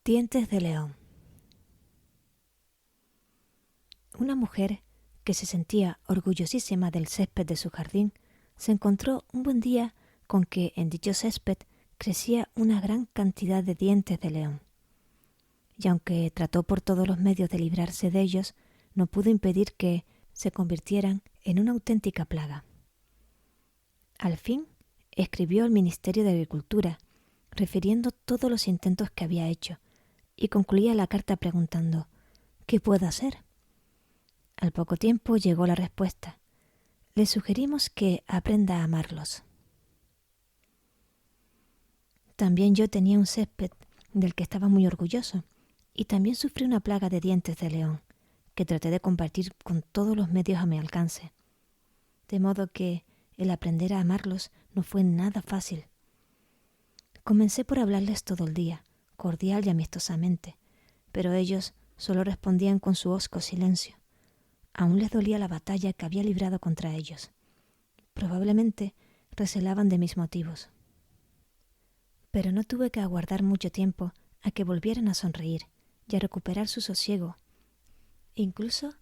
Dientes de león. Una mujer que se sentía orgullosísima del césped de su jardín se encontró un buen día con que en dicho césped crecía una gran cantidad de dientes de león. Y aunque trató por todos los medios de librarse de ellos, no pudo impedir que se convirtieran en una auténtica plaga. Al fin, escribió al Ministerio de Agricultura, refiriendo todos los intentos que había hecho, y concluía la carta preguntando: ¿qué puedo hacer? Al poco tiempo llegó la respuesta: le sugerimos que aprenda a amarlos. También yo tenía un césped del que estaba muy orgulloso, y también sufrí una plaga de dientes de león, que traté de combatir con todos los medios a mi alcance. De modo que el aprender a amarlos no fue nada fácil. Comencé por hablarles todo el día, cordial y amistosamente, pero ellos solo respondían con su hosco silencio. Aún les dolía la batalla que había librado contra ellos. Probablemente recelaban de mis motivos. Pero no tuve que aguardar mucho tiempo a que volvieran a sonreír y a recuperar su sosiego. Incluso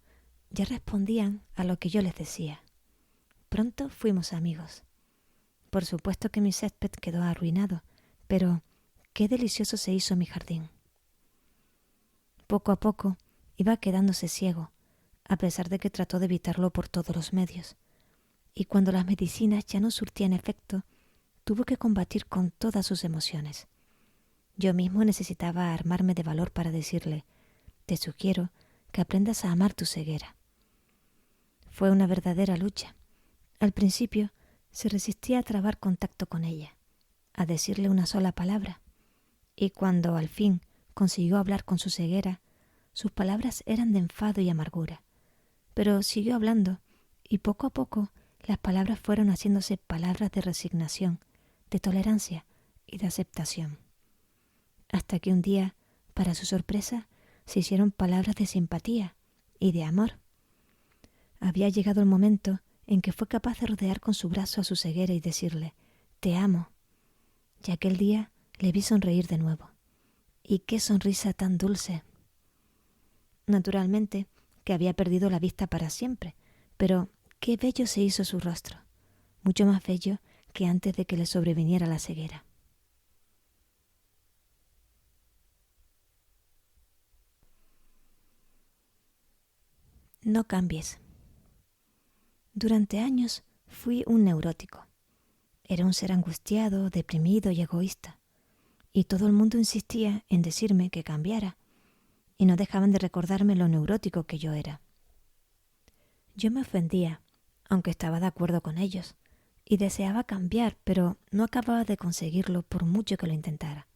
ya respondían a lo que yo les decía. Pronto fuimos amigos. Por supuesto que mi césped quedó arruinado, pero qué delicioso se hizo mi jardín. Poco a poco iba quedándose ciego, a pesar de que trató de evitarlo por todos los medios. Y cuando las medicinas ya no surtían efecto, tuvo que combatir con todas sus emociones. Yo mismo necesitaba armarme de valor para decirle: te sugiero que aprendas a amar tu ceguera. Fue una verdadera lucha. Al principio se resistía a trabar contacto con ella, a decirle una sola palabra, y cuando al fin consiguió hablar con su ceguera, sus palabras eran de enfado y amargura. Pero siguió hablando, y poco a poco las palabras fueron haciéndose palabras de resignación, de tolerancia y de aceptación. Hasta que un día, para su sorpresa, se hicieron palabras de simpatía y de amor. Había llegado el momento en que fue capaz de rodear con su brazo a su ceguera y decirle: te amo. Y aquel día le vi sonreír de nuevo. ¡Y qué sonrisa tan dulce! Naturalmente que había perdido la vista para siempre, pero qué bello se hizo su rostro, mucho más bello que antes de que le sobreviniera la ceguera. No cambies. Durante años fui un neurótico. Era un ser angustiado, deprimido y egoísta, y todo el mundo insistía en decirme que cambiara, y no dejaban de recordarme lo neurótico que yo era. Yo me ofendía, aunque estaba de acuerdo con ellos, y deseaba cambiar, pero no acababa de conseguirlo por mucho que lo intentara.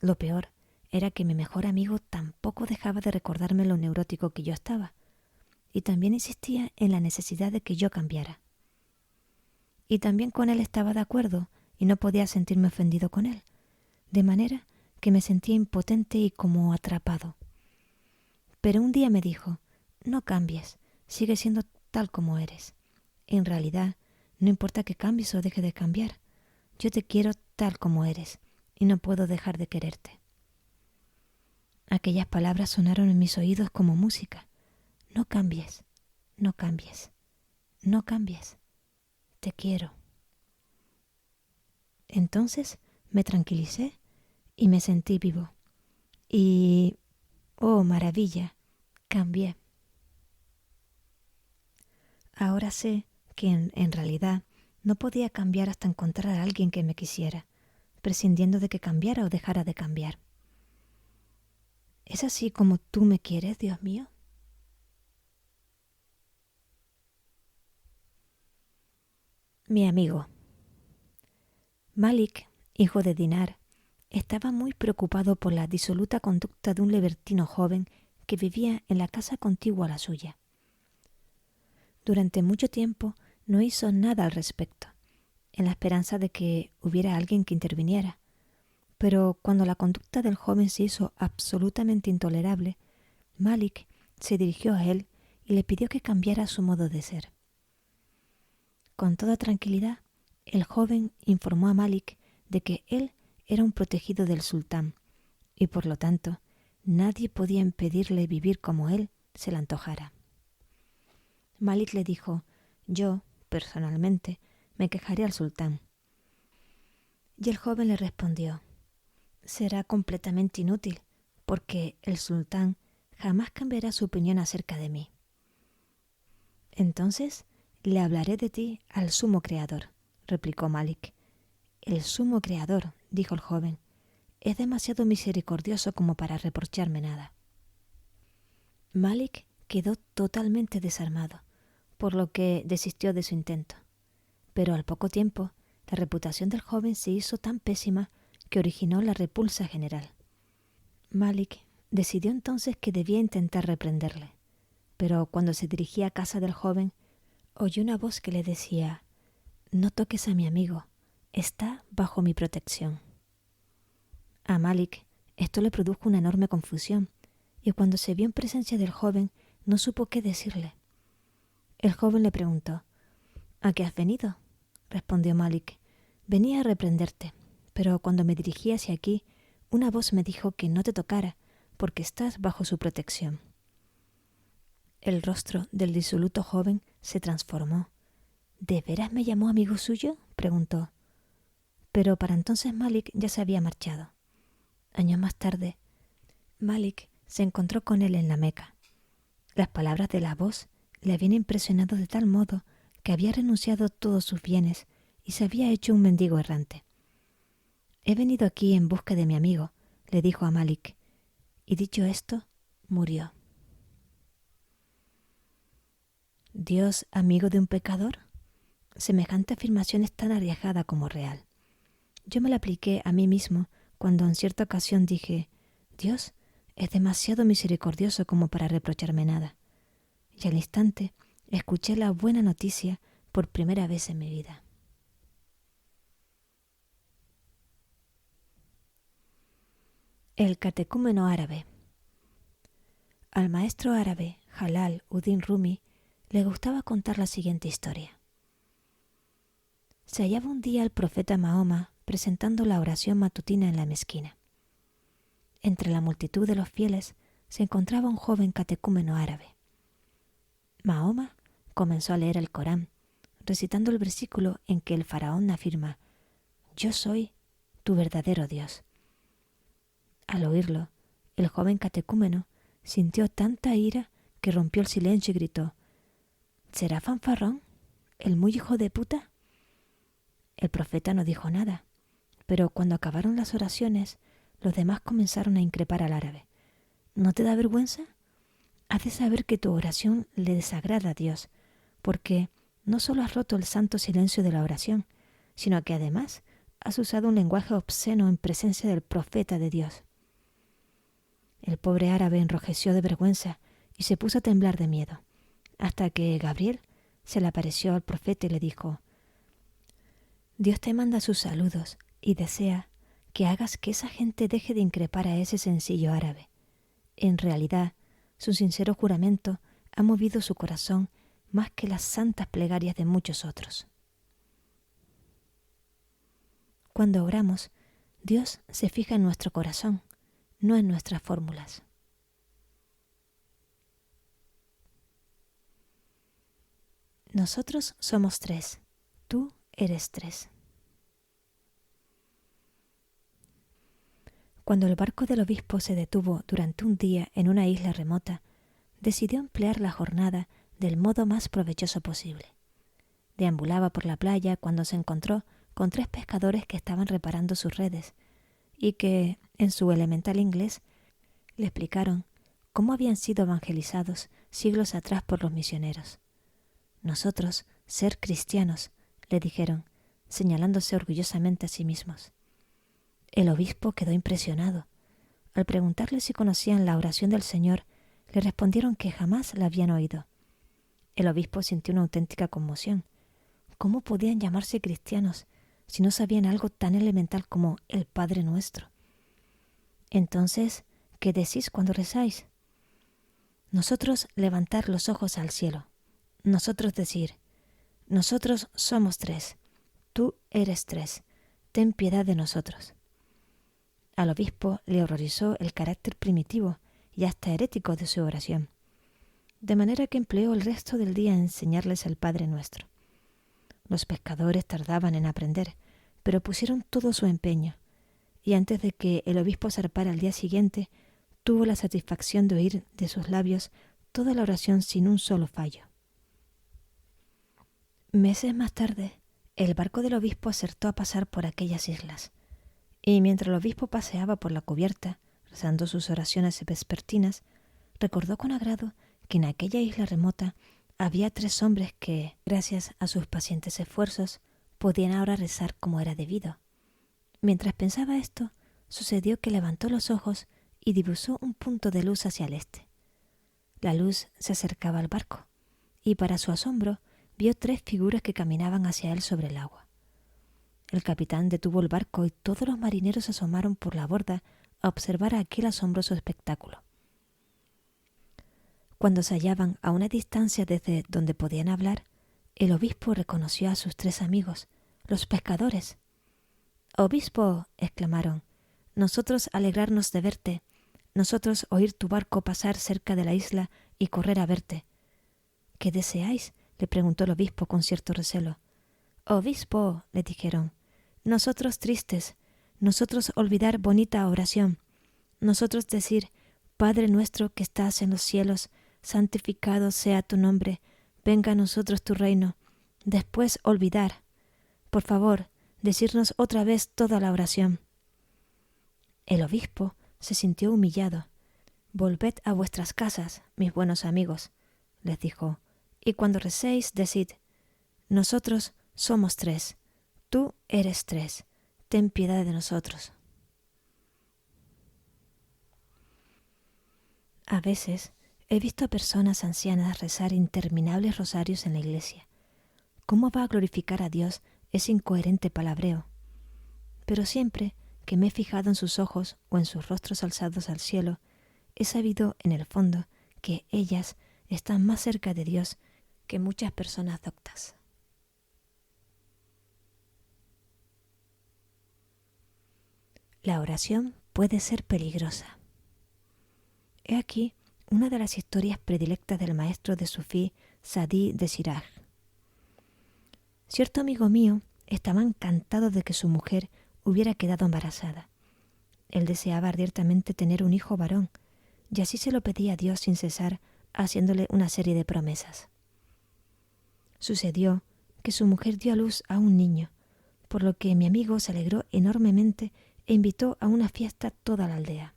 Lo peor era que mi mejor amigo tampoco dejaba de recordarme lo neurótico que yo estaba, y también insistía en la necesidad de que yo cambiara. Y también con él estaba de acuerdo, y no podía sentirme ofendido con él, de manera que me sentía impotente y como atrapado. Pero un día me dijo: no cambies, sigue siendo tal como eres. En realidad, no importa que cambies o deje de cambiar, yo te quiero tal como eres, y no puedo dejar de quererte. Aquellas palabras sonaron en mis oídos como música. No cambies, no cambies, no cambies. Te quiero. Entonces me tranquilicé y me sentí vivo. Y, oh maravilla, cambié. Ahora sé que en realidad no podía cambiar hasta encontrar a alguien que me quisiera, prescindiendo de que cambiara o dejara de cambiar. ¿Es así como tú me quieres, Dios mío? Mi amigo. Malik, hijo de Dinar, estaba muy preocupado por la disoluta conducta de un libertino joven que vivía en la casa contigua a la suya. Durante mucho tiempo no hizo nada al respecto, en la esperanza de que hubiera alguien que interviniera. Pero cuando la conducta del joven se hizo absolutamente intolerable, Malik se dirigió a él y le pidió que cambiara su modo de ser. Con toda tranquilidad, el joven informó a Malik de que él era un protegido del sultán y por lo tanto nadie podía impedirle vivir como él se le antojara. Malik le dijo: yo, personalmente, me quejaré al sultán. Y el joven le respondió: será completamente inútil, porque el sultán jamás cambiará su opinión acerca de mí. Entonces le hablaré de ti al sumo creador, replicó Malik. El sumo creador, dijo el joven, es demasiado misericordioso como para reprocharme nada. Malik quedó totalmente desarmado, por lo que desistió de su intento. Pero al poco tiempo, la reputación del joven se hizo tan pésima que originó la repulsa general. Malik decidió entonces que debía intentar reprenderle, pero cuando se dirigía a casa del joven, oyó una voz que le decía: no toques a mi amigo, está bajo mi protección. A Malik esto le produjo una enorme confusión, y cuando se vio en presencia del joven, no supo qué decirle. El joven le preguntó: ¿a qué has venido? Respondió Malik: venía a reprenderte, pero cuando me dirigí hacia aquí, una voz me dijo que no te tocara, porque estás bajo su protección. El rostro del disoluto joven se transformó. ¿De veras me llamó amigo suyo?, preguntó. Pero para entonces Malik ya se había marchado. Años más tarde, Malik se encontró con él en la Meca. Las palabras de la voz le habían impresionado de tal modo que había renunciado a todos sus bienes y se había hecho un mendigo errante. He venido aquí en busca de mi amigo, le dijo a Malik, y dicho esto, murió. ¿Dios amigo de un pecador? Semejante afirmación es tan arriesgada como real. Yo me la apliqué a mí mismo cuando en cierta ocasión dije: Dios es demasiado misericordioso como para reprocharme nada. Y al instante escuché la buena noticia por primera vez en mi vida. El catecúmeno árabe. Al maestro árabe Jalal Uddin Rumi le gustaba contar la siguiente historia. Se hallaba un día el profeta Mahoma presentando la oración matutina en la mezquina. Entre la multitud de los fieles se encontraba un joven catecúmeno árabe. Mahoma comenzó a leer el Corán, recitando el versículo en que el faraón afirma: «Yo soy tu verdadero Dios». Al oírlo, el joven catecúmeno sintió tanta ira que rompió el silencio y gritó: «¿Será fanfarrón? ¿El muy hijo de puta?». El profeta no dijo nada, pero cuando acabaron las oraciones, los demás comenzaron a increpar al árabe. ¿No te da vergüenza? Haz de saber que tu oración le desagrada a Dios, porque no solo has roto el santo silencio de la oración, sino que además has usado un lenguaje obsceno en presencia del profeta de Dios. El pobre árabe enrojeció de vergüenza y se puso a temblar de miedo, hasta que Gabriel se le apareció al profeta y le dijo: «Dios te manda sus saludos y desea que hagas que esa gente deje de increpar a ese sencillo árabe. En realidad, su sincero juramento ha movido su corazón más que las santas plegarias de muchos otros». Cuando oramos, Dios se fija en nuestro corazón, no en nuestras fórmulas. Nosotros somos tres, tú eres tres. Cuando el barco del obispo se detuvo durante un día en una isla remota, decidió emplear la jornada del modo más provechoso posible. Deambulaba por la playa cuando se encontró con 3 pescadores que estaban reparando sus redes y que, en su elemental inglés, le explicaron cómo habían sido evangelizados siglos atrás por los misioneros. «Nosotros, ser cristianos», le dijeron, señalándose orgullosamente a sí mismos. El obispo quedó impresionado. Al preguntarle si conocían la oración del Señor, le respondieron que jamás la habían oído. El obispo sintió una auténtica conmoción. ¿Cómo podían llamarse cristianos si no sabían algo tan elemental como el Padre Nuestro? Entonces, ¿qué decís cuando rezáis? Nosotros levantar los ojos al cielo. Nosotros decir: «Nosotros somos 3. Tú eres 3. Ten piedad de nosotros». Al obispo le horrorizó el carácter primitivo y hasta herético de su oración, de manera que empleó el resto del día en enseñarles el Padre Nuestro. Los pescadores tardaban en aprender, pero pusieron todo su empeño, y antes de que el obispo zarpara al día siguiente, tuvo la satisfacción de oír de sus labios toda la oración sin un solo fallo. Meses más tarde, el barco del obispo acertó a pasar por aquellas islas, y mientras el obispo paseaba por la cubierta, rezando sus oraciones vespertinas, recordó con agrado que en aquella isla remota había 3 hombres que, gracias a sus pacientes esfuerzos, podían ahora rezar como era debido. Mientras pensaba esto, sucedió que levantó los ojos y divisó un punto de luz hacia el este. La luz se acercaba al barco, y para su asombro vio 3 figuras que caminaban hacia él sobre el agua. El capitán detuvo el barco y todos los marineros asomaron por la borda a observar aquel asombroso espectáculo. Cuando se hallaban a una distancia desde donde podían hablar, el obispo reconoció a sus 3 amigos, los pescadores. «¡Obispo!», exclamaron, «nosotros alegrarnos de verte, nosotros oír tu barco pasar cerca de la isla y correr a verte». «¿Qué deseáis?», le preguntó el obispo con cierto recelo. «Obispo», le dijeron, «nosotros tristes, nosotros olvidar bonita oración, nosotros decir, Padre nuestro que estás en los cielos, santificado sea tu nombre, venga a nosotros tu reino, después olvidar. Por favor, decirnos otra vez toda la oración». El obispo se sintió humillado. «Volved a vuestras casas, mis buenos amigos», les dijo, «y cuando recéis, decid, nosotros somos 3, tú eres 3, ten piedad de nosotros». A veces he visto a personas ancianas rezar interminables rosarios en la iglesia. ¿Cómo va a glorificar a Dios ese incoherente palabreo? Pero siempre que me he fijado en sus ojos o en sus rostros alzados al cielo, he sabido en el fondo que ellas están más cerca de Dios que muchas personas doctas. La oración puede ser peligrosa. He aquí una de las historias predilectas del maestro de sufí Sadí de Siraj. Cierto amigo mío estaba encantado de que su mujer hubiera quedado embarazada. Él deseaba ardientemente tener un hijo varón, y así se lo pedía a Dios sin cesar, haciéndole una serie de promesas. Sucedió que su mujer dio a luz a un niño, por lo que mi amigo se alegró enormemente e invitó a una fiesta toda la aldea.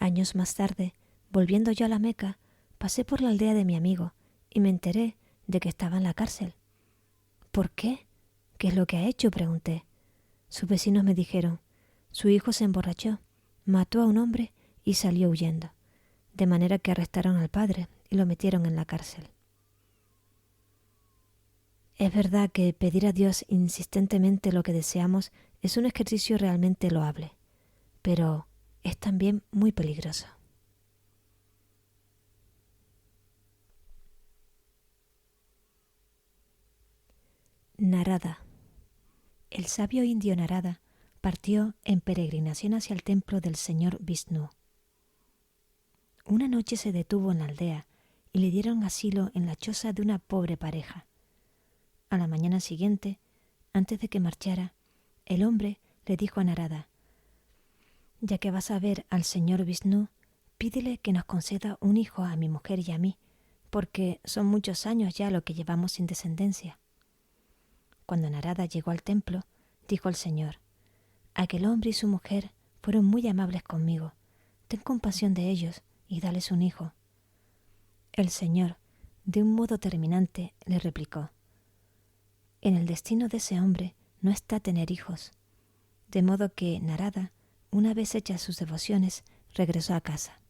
Años más tarde, volviendo yo a la Meca, pasé por la aldea de mi amigo y me enteré de que estaba en la cárcel. ¿Por qué? ¿Qué es lo que ha hecho?, pregunté. Sus vecinos me dijeron, su hijo se emborrachó, mató a un hombre y salió huyendo, de manera que arrestaron al padre y lo metieron en la cárcel. Es verdad que pedir a Dios insistentemente lo que deseamos es un ejercicio realmente loable, pero es también muy peligroso. Narada. El sabio indio Narada partió en peregrinación hacia el templo del señor Vishnu. Una noche se detuvo en la aldea y le dieron asilo en la choza de una pobre pareja. A la mañana siguiente, antes de que marchara, el hombre le dijo a Narada, «Ya que vas a ver al señor Vishnu, pídele que nos conceda un hijo a mi mujer y a mí, porque son muchos años ya lo que llevamos sin descendencia». Cuando Narada llegó al templo, dijo el Señor, «Aquel hombre y su mujer fueron muy amables conmigo. Ten compasión de ellos y dales un hijo». El Señor, de un modo terminante, le replicó, «En el destino de ese hombre no está tener hijos». De modo que Narada, una vez hechas sus devociones, regresó a casa.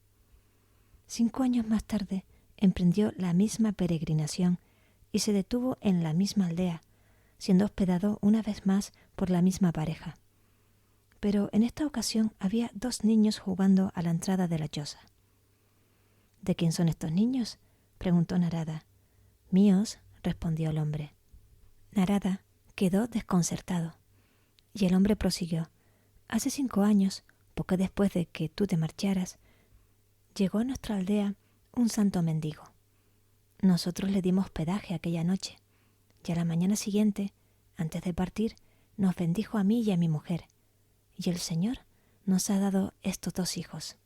5 años más tarde, emprendió la misma peregrinación y se detuvo en la misma aldea, siendo hospedado una vez más por la misma pareja. Pero en esta ocasión había 2 niños jugando a la entrada de la choza. «¿De quién son estos niños?», preguntó Narada. «Míos», respondió el hombre. Narada quedó desconcertado, y el hombre prosiguió, Hace 5 años, poco después de que tú te marcharas, llegó a nuestra aldea un santo mendigo. Nosotros le dimos hospedaje aquella noche, y a la mañana siguiente, antes de partir, nos bendijo a mí y a mi mujer, y el Señor nos ha dado estos 2 hijos.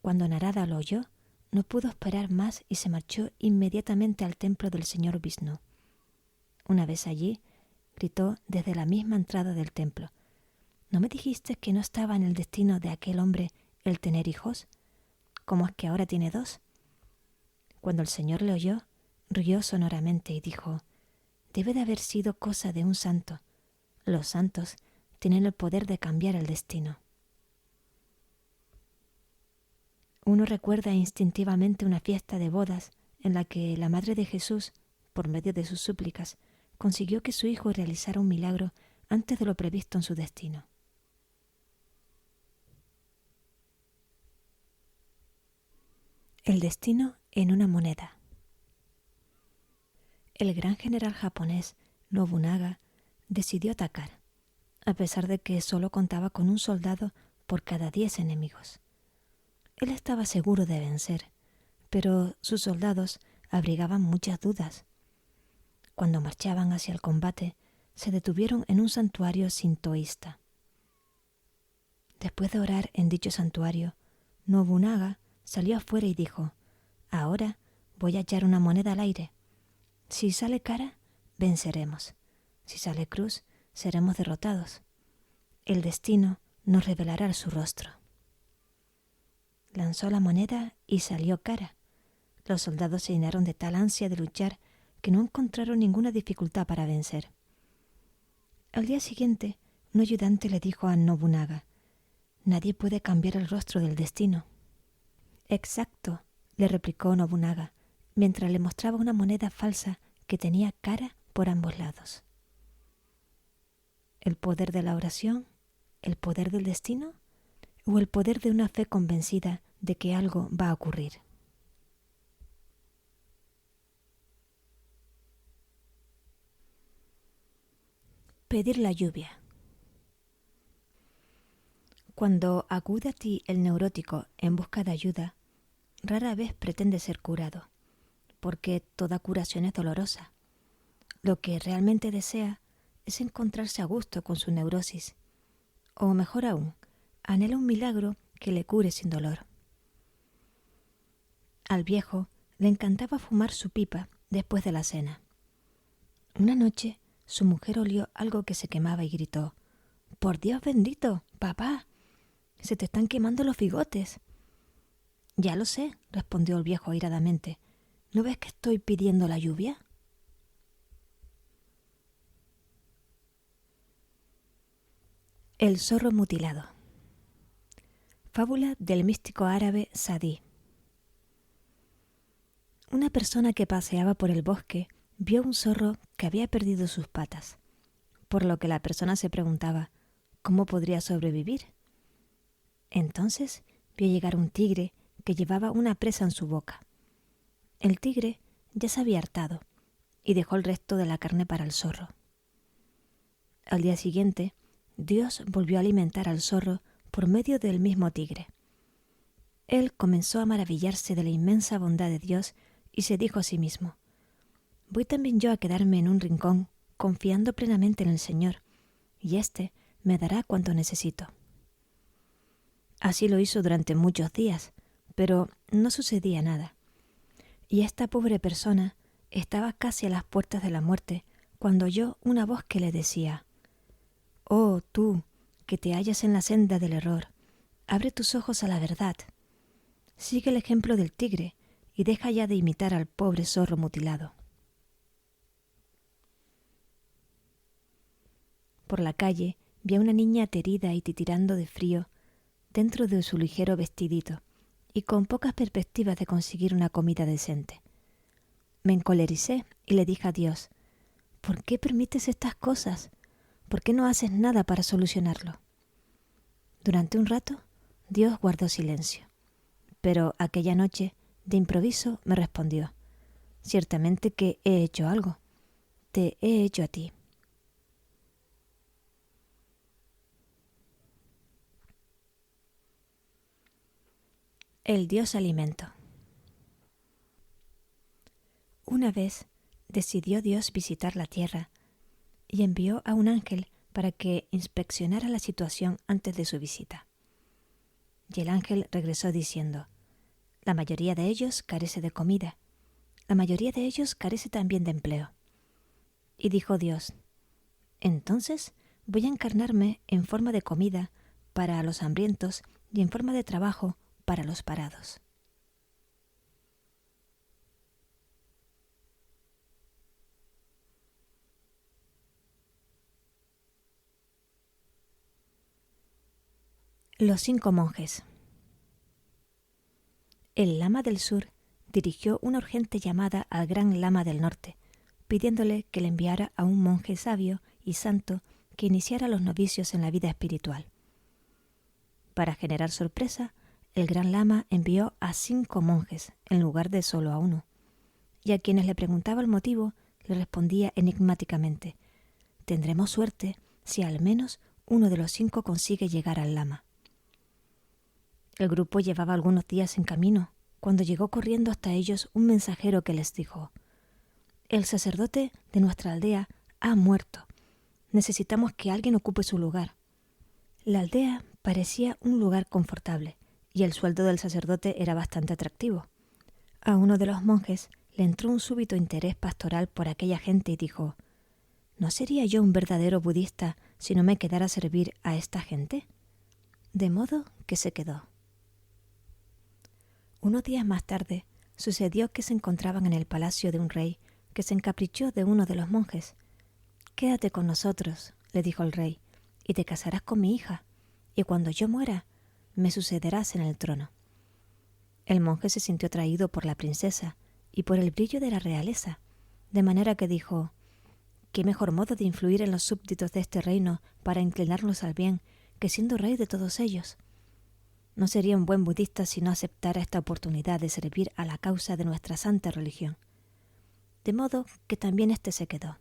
Cuando Narada lo oyó, no pudo esperar más y se marchó inmediatamente al templo del señor Vishnu. Una vez allí, gritó desde la misma entrada del templo: ¿no me dijiste que no estaba en el destino de aquel hombre el tener hijos? ¿Cómo es que ahora tiene 2? Cuando el señor le oyó, rió sonoramente y dijo: debe de haber sido cosa de un santo. Los santos tienen el poder de cambiar el destino. Uno recuerda instintivamente una fiesta de bodas en la que la Madre de Jesús, por medio de sus súplicas, consiguió que su hijo realizara un milagro antes de lo previsto en su destino. El destino en una moneda. El gran general japonés Nobunaga decidió atacar, a pesar de que solo contaba con un soldado por cada 10 enemigos. Él estaba seguro de vencer, pero sus soldados abrigaban muchas dudas. Cuando marchaban hacia el combate, se detuvieron en un santuario sintoísta. Después de orar en dicho santuario, Nobunaga salió afuera y dijo: ahora voy a echar una moneda al aire. Si sale cara, venceremos. Si sale cruz, seremos derrotados. El destino nos revelará su rostro. Lanzó la moneda y salió cara. Los soldados se llenaron de tal ansia de luchar que no encontraron ninguna dificultad para vencer. Al día siguiente, un ayudante le dijo a Nobunaga: nadie puede cambiar el rostro del destino. Exacto, le replicó Nobunaga, mientras le mostraba una moneda falsa que tenía cara por ambos lados. ¿El poder de la oración? ¿El poder del destino? ¿O el poder de una fe convencida de que algo va a ocurrir? Pedir la lluvia. Cuando acude a ti el neurótico en busca de ayuda, rara vez pretende ser curado, porque toda curación es dolorosa. Lo que realmente desea es encontrarse a gusto con su neurosis, o mejor aún, anhela un milagro que le cure sin dolor. Al viejo le encantaba fumar su pipa después de la cena. Una noche su mujer olió algo que se quemaba y gritó: «¡Por Dios bendito, papá! ¡Se te están quemando los bigotes!». «Ya lo sé», respondió el viejo airadamente. «¿No ves que estoy pidiendo la lluvia?». El zorro mutilado. Fábula del místico árabe Sadí. Una persona que paseaba por el bosque vio un zorro que había perdido sus patas, por lo que la persona se preguntaba cómo podría sobrevivir. Entonces vio llegar un tigre que llevaba una presa en su boca. El tigre ya se había hartado y dejó el resto de la carne para el zorro. Al día siguiente, Dios volvió a alimentar al zorro por medio del mismo tigre. Él comenzó a maravillarse de la inmensa bondad de Dios y se dijo a sí mismo: «Voy también yo a quedarme en un rincón, confiando plenamente en el Señor, y éste me dará cuanto necesito». Así lo hizo durante muchos días, pero no sucedía nada. Y esta pobre persona estaba casi a las puertas de la muerte cuando oyó una voz que le decía: «Oh, tú, que te hallas en la senda del error, abre tus ojos a la verdad. Sigue el ejemplo del tigre y deja ya de imitar al pobre zorro mutilado». Por la calle vi a una niña aterida y titirando de frío dentro de su ligero vestidito y con pocas perspectivas de conseguir una comida decente. Me encolericé y le dije a Dios: «¿Por qué permites estas cosas? ¿Por qué no haces nada para solucionarlo?». Durante un rato, Dios guardó silencio, pero aquella noche, de improviso, me respondió: «Ciertamente que he hecho algo. Te he hecho a ti». El Dios alimento. Una vez decidió Dios visitar la tierra y envió a un ángel para que inspeccionara la situación antes de su visita. Y el ángel regresó diciendo: la mayoría de ellos carece de comida, la mayoría de ellos carece también de empleo. Y dijo Dios: entonces voy a encarnarme en forma de comida para los hambrientos y en forma de trabajo para los parados. Los 5 monjes. El lama del sur dirigió una urgente llamada al gran lama del norte, pidiéndole que le enviara a un monje sabio y santo que iniciara a los novicios en la vida espiritual. Para generar sorpresa, el gran lama envió a 5 monjes en lugar de solo a uno, y a quienes le preguntaba el motivo le respondía enigmáticamente: tendremos suerte si al menos uno de los 5 consigue llegar al lama. El grupo llevaba algunos días en camino cuando llegó corriendo hasta ellos un mensajero que les dijo: el sacerdote de nuestra aldea ha muerto. Necesitamos que alguien ocupe su lugar. La aldea parecía un lugar confortable y el sueldo del sacerdote era bastante atractivo. A uno de los monjes le entró un súbito interés pastoral por aquella gente y dijo: ¿no sería yo un verdadero budista si no me quedara a servir a esta gente? De modo que se quedó. Unos días más tarde sucedió que se encontraban en el palacio de un rey que se encaprichó de uno de los monjes. «Quédate con nosotros», le dijo el rey, «y te casarás con mi hija, y cuando yo muera, me sucederás en el trono». El monje se sintió atraído por la princesa y por el brillo de la realeza, de manera que dijo: «¿Qué mejor modo de influir en los súbditos de este reino para inclinarlos al bien que siendo rey de todos ellos? No sería un buen budista si no aceptara esta oportunidad de servir a la causa de nuestra santa religión». De modo que también éste se quedó.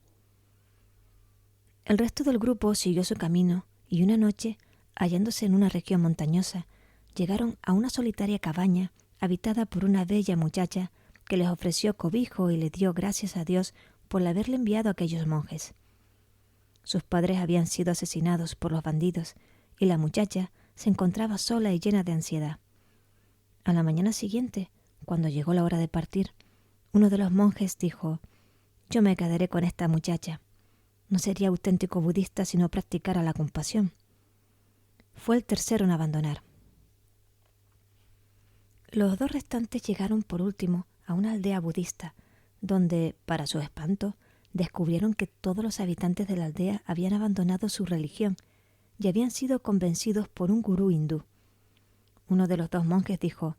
El resto del grupo siguió su camino y una noche, hallándose en una región montañosa, llegaron a una solitaria cabaña habitada por una bella muchacha que les ofreció cobijo y le dio gracias a Dios por haberle enviado a aquellos monjes. Sus padres habían sido asesinados por los bandidos y la muchacha se encontraba sola y llena de ansiedad. A la mañana siguiente, cuando llegó la hora de partir, uno de los monjes dijo: «Yo me quedaré con esta muchacha. No sería auténtico budista si no practicara la compasión». Fue el tercero en abandonar. Los 2 restantes llegaron por último a una aldea budista, donde, para su espanto, descubrieron que todos los habitantes de la aldea habían abandonado su religión y habían sido convencidos por un gurú hindú. Uno de los 2 monjes dijo: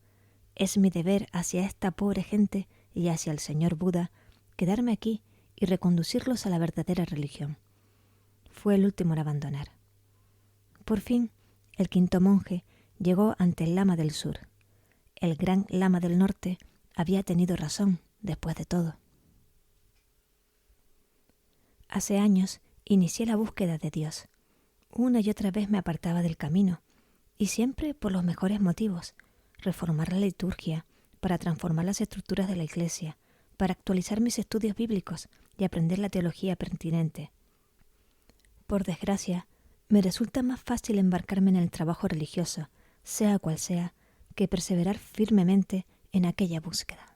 «Es mi deber hacia esta pobre gente y hacia el señor Buda quedarme aquí y reconducirlos a la verdadera religión». Fue el último en abandonar. Por fin, el 5.º monje llegó ante el lama del sur. El gran lama del norte había tenido razón, después de todo. Hace años inicié la búsqueda de Dios. Una y otra vez me apartaba del camino, y siempre por los mejores motivos: reformar la liturgia, para transformar las estructuras de la Iglesia, para actualizar mis estudios bíblicos y aprender la teología pertinente. Por desgracia, me resulta más fácil embarcarme en el trabajo religioso, sea cual sea, que perseverar firmemente en aquella búsqueda.